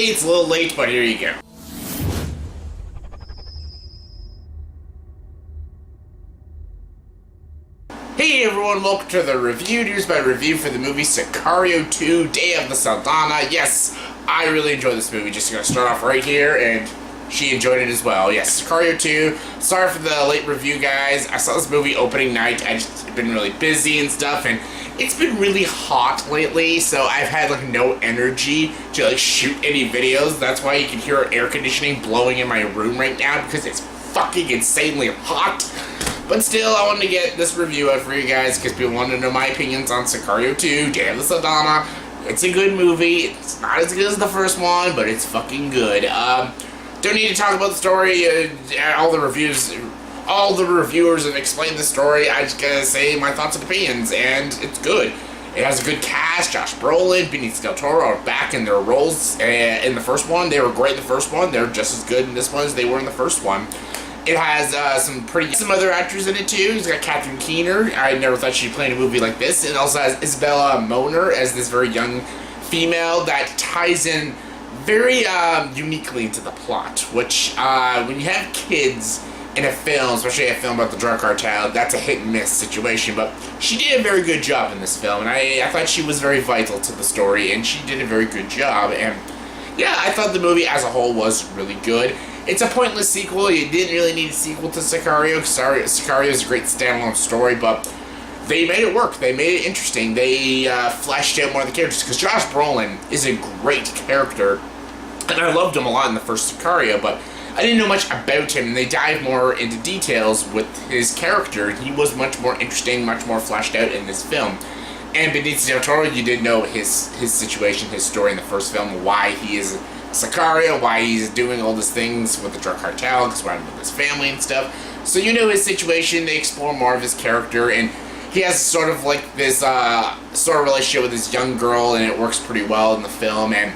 Hey, it's a little late, but here you go. Hey everyone, welcome to the review. Here's my review for the movie Sicario 2, Day of the Soldado. Yes, I really enjoyed this movie. Just gonna start off right here, and she enjoyed it as well. Yes, Sicario 2. Sorry for the late review, guys. I saw this movie opening night. I just been really busy and stuff, and it's been really hot lately, so I've had like no energy to like shoot any videos. That's why you can hear air conditioning blowing in my room right now, because it's fucking insanely hot. But still, I wanted to get this review out for you guys because people wanted to know my opinions on Sicario 2, Day of the Soldado. It's a good movie. It's not as good as the first one, but it's fucking good. Don't need to talk about the story. All the reviewers have explained the story. I just gotta say my thoughts and opinions, and it's good. It has a good cast. Josh Brolin, Benicio Del Toro are back in their roles in the first one. They were great in the first one. They're just as good in this one as they were in the first one. It has some other actors in it too. It's got Catherine Keener. I never thought she'd play in a movie like this. It also has Isabela Moner as this very young female that ties in very uniquely into the plot. Which when you have kids in a film, especially a film about the drug cartel, that's a hit and miss situation. But she did a very good job in this film, and I thought she was very vital to the story, and she did a very good job. And yeah, I thought the movie as a whole was really good. It's a pointless sequel. You didn't really need a sequel to Sicario. Sicario is a great standalone story, but they made it work. They made it interesting. They fleshed out more of the characters, because Josh Brolin is a great character, and I loved him a lot in the first Sicario, but I didn't know much about him, and they dived more into details with his character. He was much more interesting, much more fleshed out in this film. And Benicio Del Toro, you did know his situation, his story in the first film, why he is Sicario, why he's doing all these things with the drug cartel, because we're with his family and stuff. So you know his situation. They explore more of his character, and he has sort of like this sort of relationship with this young girl, and it works pretty well in the film. And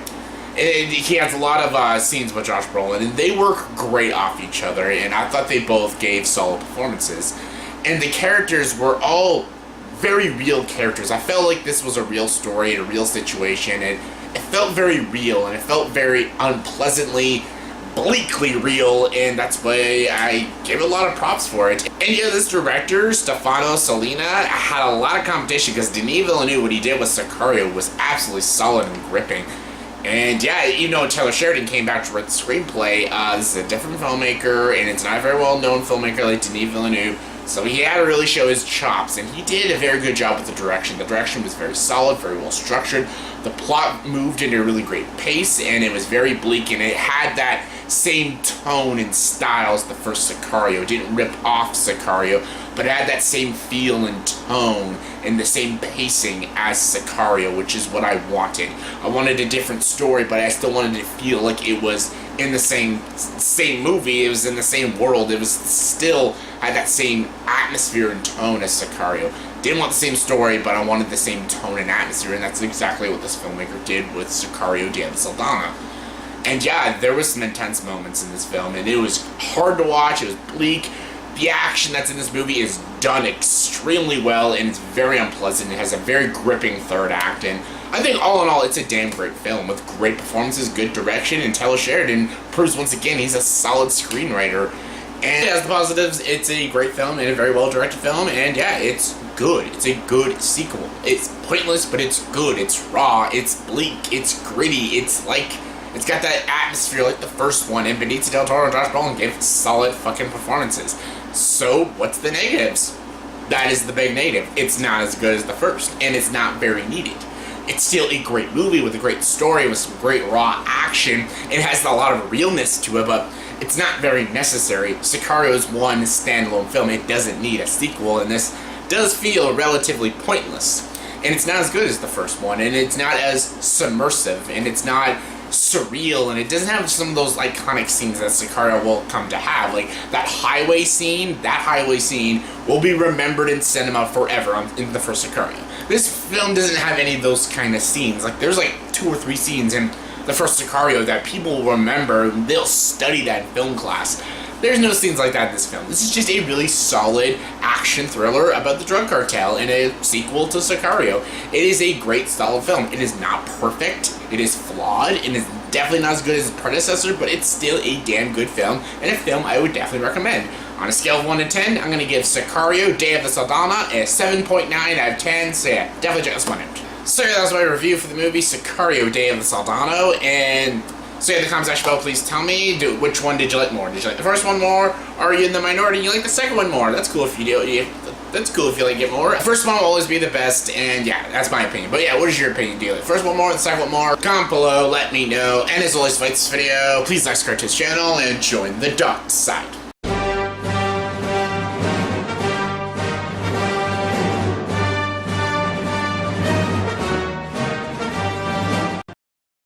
he has a lot of scenes with Josh Brolin, and they work great off each other, and I thought they both gave solid performances. And the characters were all very real characters. I felt like this was a real story, a real situation, and it felt very real, and it felt very unpleasantly, bleakly real, and that's why I give it a lot of props for it. And yeah, this director, Stefano Sollina, had a lot of competition, because Denis Villeneuve, what he did with Sicario was absolutely solid and gripping. And yeah, you know, Taylor Sheridan came back to write the screenplay. This is a different filmmaker, and it's not a very well-known filmmaker like Denis Villeneuve, so he had to really show his chops, and he did a very good job with the direction. The direction was very solid, very well structured. The plot moved at a really great pace, and it was very bleak, and it had that same tone and style as the first Sicario. It didn't rip off Sicario, but it had that same feel and tone and the same pacing as Sicario, which is what I wanted. I wanted a different story, but I still wanted to feel like it was in the same movie. It was in the same world. It was still had that same atmosphere and tone as Sicario. Didn't want the same story, but I wanted the same tone and atmosphere, and that's exactly what this filmmaker did with Sicario, Day of the Soldado. And yeah, there was some intense moments in this film, and it was hard to watch. It was bleak. The action that's in this movie is done extremely well, and it's very unpleasant. It has a very gripping third act, and I think all in all, it's a damn great film with great performances, good direction, and Taylor Sheridan proves once again he's a solid screenwriter. And as the positives, it's a great film and a very well-directed film, and yeah, it's good. It's a good sequel. It's pointless, but it's good. It's raw. It's bleak. It's gritty. It's got that atmosphere like the first one, and Benicio Del Toro and Josh Brolin gave solid fucking performances. So, what's the negatives? That is the big negative. It's not as good as the first, and it's not very needed. It's still a great movie with a great story, with some great raw action. It has a lot of realness to it, but it's not very necessary. Sicario is one standalone film. It doesn't need a sequel, and this does feel relatively pointless. And it's not as good as the first one, and it's not as submersive, and it's not surreal, and it doesn't have some of those iconic scenes that Sicario will come to have. Like that highway scene will be remembered in cinema forever in the first Sicario. This film doesn't have any of those kind of scenes. Like there's like 2 or 3 scenes in the first Sicario that people will remember. They'll study that in film class. There's no scenes like that in this film. This is just a really solid action thriller about the drug cartel and a sequel to Sicario. It is a great, solid film. It is not perfect. It is flawed, and it definitely not as good as its predecessor, but it's still a damn good film, and a film I would definitely recommend. On a scale of 1 to 10, I'm going to give Sicario, Day of the Soldado a 7.9 out of 10, so yeah, definitely check this one out. So yeah, that was my review for the movie Sicario, Day of the Soldado, and so yeah, in the comments section below, please tell me, which one did you like more? Did you like the first one more? Or are you in the minority and you like the second one more? That's cool if you do. That's cool if you like it more. The first one will always be the best, and yeah, that's my opinion. But yeah, what is your opinion? Do you like the first one more, the second one more? Comment below, let me know. And as always, if you like this video, please like, subscribe to this channel, and join the dark side.